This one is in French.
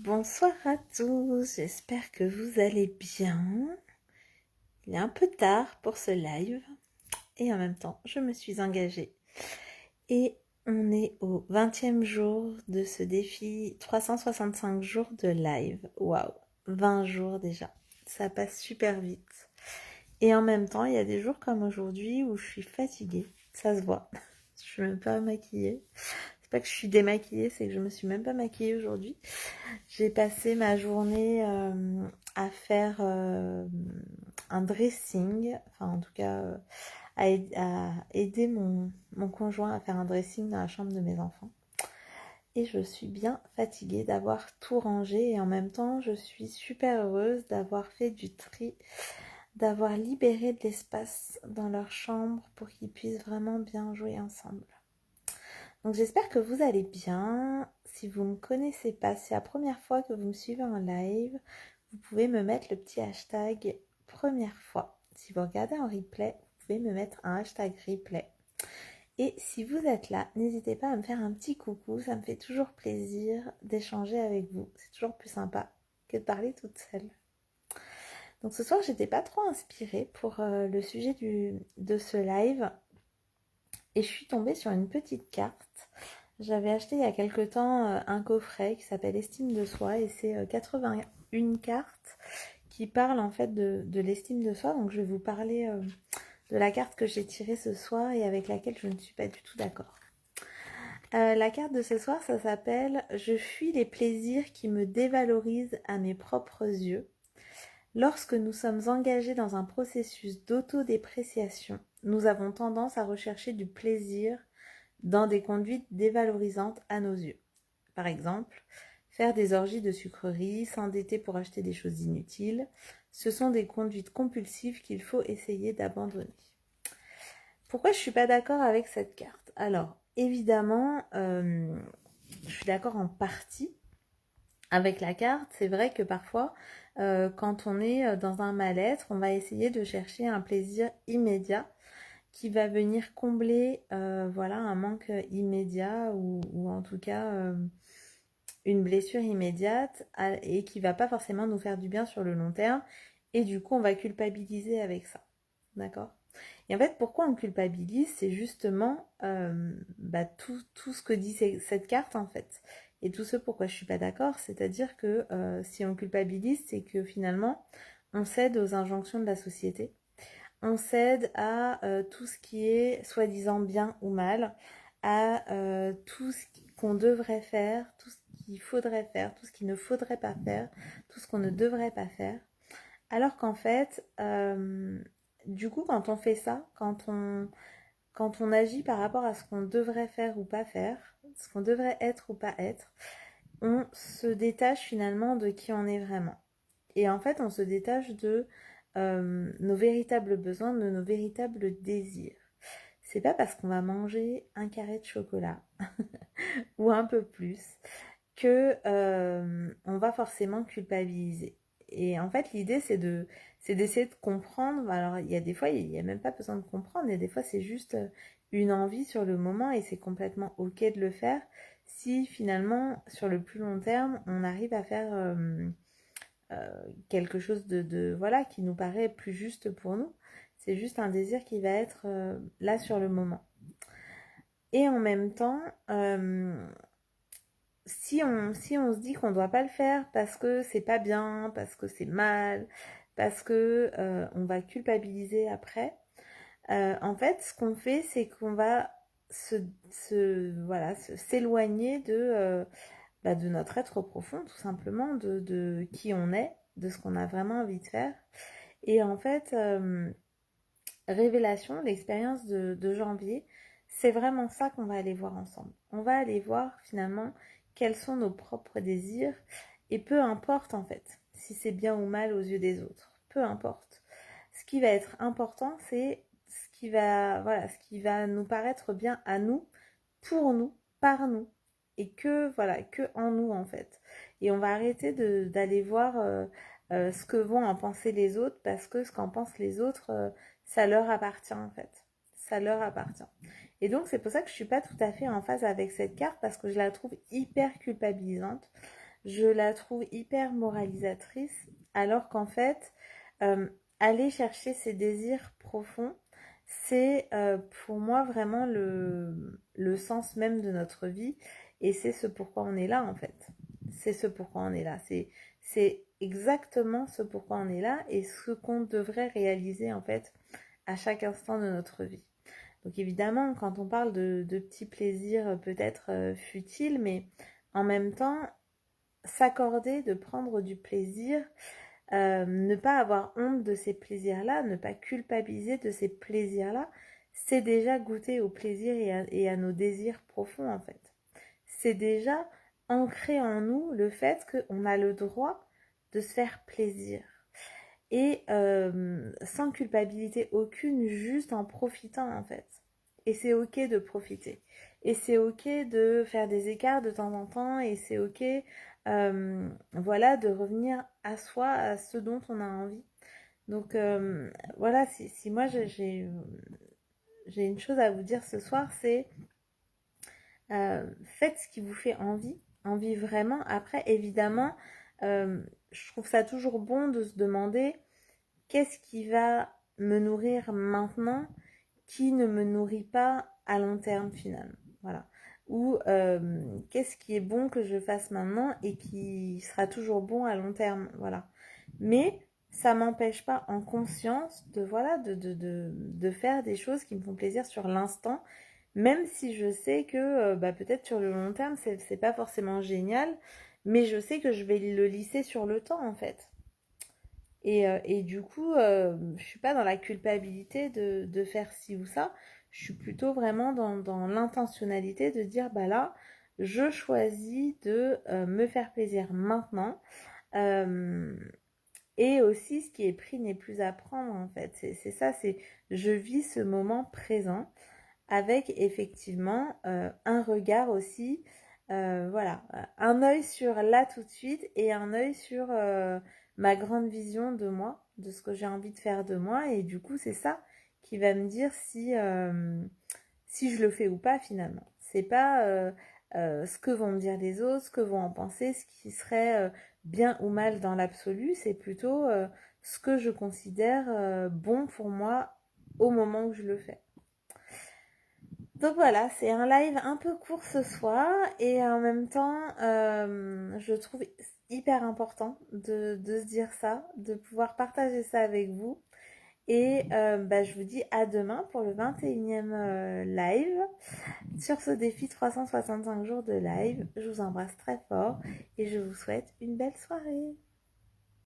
Bonsoir à tous, j'espère que vous allez bien. Il est un peu tard pour ce live et en même temps je me suis engagée. Et on est au 20e jour de ce défi 365 jours de live. Waouh, 20 jours déjà, ça passe super vite. Et en même temps il y a des jours comme aujourd'hui où je suis fatiguée, ça se voit. Je suis même pas maquillée. C'est pas que je suis démaquillée, c'est que je me suis même pas maquillée aujourd'hui. J'ai passé ma journée à faire un dressing, enfin en tout cas à aider mon conjoint à faire un dressing dans la chambre de mes enfants. Et je suis bien fatiguée d'avoir tout rangé et en même temps je suis super heureuse d'avoir fait du tri, d'avoir libéré de l'espace dans leur chambre pour qu'ils puissent vraiment bien jouer ensemble. Donc j'espère que vous allez bien. Si vous ne me connaissez pas, c'est la première fois que vous me suivez en live, vous pouvez me mettre le petit hashtag première fois. Si vous regardez en replay, vous pouvez me mettre un hashtag replay. Et si vous êtes là, n'hésitez pas à me faire un petit coucou, ça me fait toujours plaisir d'échanger avec vous. C'est toujours plus sympa que de parler toute seule. Donc ce soir, j'étais pas trop inspirée pour le sujet de ce live. Et je suis tombée sur une petite carte. J'avais acheté il y a quelque temps un coffret qui s'appelle Estime de soi et c'est 81 cartes qui parlent en fait de l'estime de soi. Donc je vais vous parler de la carte que j'ai tirée ce soir et avec laquelle je ne suis pas du tout d'accord. La carte de ce soir, ça s'appelle « Je fuis les plaisirs qui me dévalorisent à mes propres yeux ». Lorsque nous sommes engagés dans un processus d'autodépréciation, nous avons tendance à rechercher du plaisir dans des conduites dévalorisantes à nos yeux. Par exemple, faire des orgies de sucreries, s'endetter pour acheter des choses inutiles, ce sont des conduites compulsives qu'il faut essayer d'abandonner. Pourquoi je ne suis pas d'accord avec cette carte? Alors, évidemment, je suis d'accord en partie avec la carte. C'est vrai que parfois, quand on est dans un mal-être, on va essayer de chercher un plaisir immédiat qui va venir combler voilà, un manque immédiat ou en tout cas une blessure immédiate et qui va pas forcément nous faire du bien sur le long terme. Et du coup, on va culpabiliser avec ça. D'accord? Et en fait, pourquoi on culpabilise? C'est justement tout ce que dit cette carte, en fait. Et tout ce pourquoi je suis pas d'accord, c'est-à-dire que si on culpabilise, c'est que finalement, on cède aux injonctions de la société. On cède à tout ce qui est soi-disant bien ou mal, à tout ce qu'on devrait faire, tout ce qu'il faudrait faire, tout ce qu'il ne faudrait pas faire, tout ce qu'on ne devrait pas faire. Alors qu'en fait, du coup, quand on fait ça, quand on agit par rapport à ce qu'on devrait faire ou pas faire, ce qu'on devrait être ou pas être, on se détache finalement de qui on est vraiment. Et en fait, on se détache de nos véritables besoins, de nos véritables désirs. C'est pas parce qu'on va manger un carré de chocolat ou un peu plus que on va forcément culpabiliser. Et en fait, l'idée, c'est d'essayer de comprendre. Alors, il y a des fois, il n'y a même pas besoin de comprendre. Et des fois, c'est juste une envie sur le moment et c'est complètement OK de le faire si finalement, sur le plus long terme, on arrive à faire quelque chose voilà, qui nous paraît plus juste pour nous. C'est juste un désir qui va être là sur le moment. Et en même temps, si on se dit qu'on ne doit pas le faire parce que c'est pas bien, parce que c'est mal, parce que on va culpabiliser après, en fait, ce qu'on fait, c'est qu'on va s'éloigner de notre être profond, tout simplement, de qui on est, de ce qu'on a vraiment envie de faire. Et en fait, Révélation, l'expérience de janvier, c'est vraiment ça qu'on va aller voir ensemble. On va aller voir finalement quels sont nos propres désirs et peu importe en fait si c'est bien ou mal aux yeux des autres, peu importe. Ce qui va être important, c'est ce qui va nous paraître bien à nous, pour nous, par nous et que en nous en fait. Et on va arrêter d'aller voir ce que vont en penser les autres parce que ce qu'en pensent les autres ça leur appartient en fait. Ça leur appartient. Et donc c'est pour ça que je suis pas tout à fait en phase avec cette carte parce que je la trouve hyper culpabilisante. je la trouve hyper moralisatrice, alors qu'en fait, euh, aller chercher ses désirs profonds, c'est pour moi vraiment le sens même de notre vie, et c'est ce pourquoi on est là en fait. C'est ce pourquoi on est là. C'est exactement ce pourquoi on est là et ce qu'on devrait réaliser en fait à chaque instant de notre vie. Donc évidemment, quand on parle de petits plaisirs peut-être futiles, mais en même temps, s'accorder de prendre du plaisir, ne pas avoir honte de ces plaisirs-là, ne pas culpabiliser de ces plaisirs-là, c'est déjà goûter au plaisir et à nos désirs profonds en fait. C'est déjà ancrer en nous le fait qu'on a le droit de se faire plaisir. Et sans culpabilité aucune, juste en profitant en fait. Et c'est ok de profiter. Et c'est ok de faire des écarts de temps en temps. Et c'est ok voilà, de revenir à soi, à ce dont on a envie. Donc voilà, si moi j'ai une chose à vous dire ce soir, c'est faites ce qui vous fait envie, envie vraiment. Après, évidemment, je trouve ça toujours bon de se demander qu'est-ce qui va me nourrir maintenant qui ne me nourrit pas à long terme finalement. Voilà. Ou qu'est-ce qui est bon que je fasse maintenant et qui sera toujours bon à long terme. Voilà. Mais ça m'empêche pas en conscience de voilà de faire des choses qui me font plaisir sur l'instant, même si je sais que bah, peut-être sur le long terme c'est pas forcément génial, mais je sais que je vais le lisser sur le temps en fait. Et du coup, je suis pas dans la culpabilité de faire ci ou ça. Je suis plutôt vraiment dans l'intentionnalité de dire, bah là, je choisis de me faire plaisir maintenant. Euh, et aussi, ce qui est pris n'est plus à prendre, en fait. C'est ça, c'est je vis ce moment présent avec effectivement un regard aussi, voilà, un œil sur là tout de suite et un œil sur ma grande vision de moi, de ce que j'ai envie de faire de moi. Et du coup, c'est ça qui va me dire si je le fais ou pas finalement. C'est pas ce que vont me dire les autres, ce que vont en penser, ce qui serait bien ou mal dans l'absolu. C'est plutôt ce que je considère bon pour moi au moment où je le fais. Donc voilà, c'est un live un peu court ce soir et en même temps, je trouve hyper important de se dire ça, de pouvoir partager ça avec vous. Et bah, je vous dis à demain pour le 21e live sur ce défi 365 jours de live. Je vous embrasse très fort et je vous souhaite une belle soirée.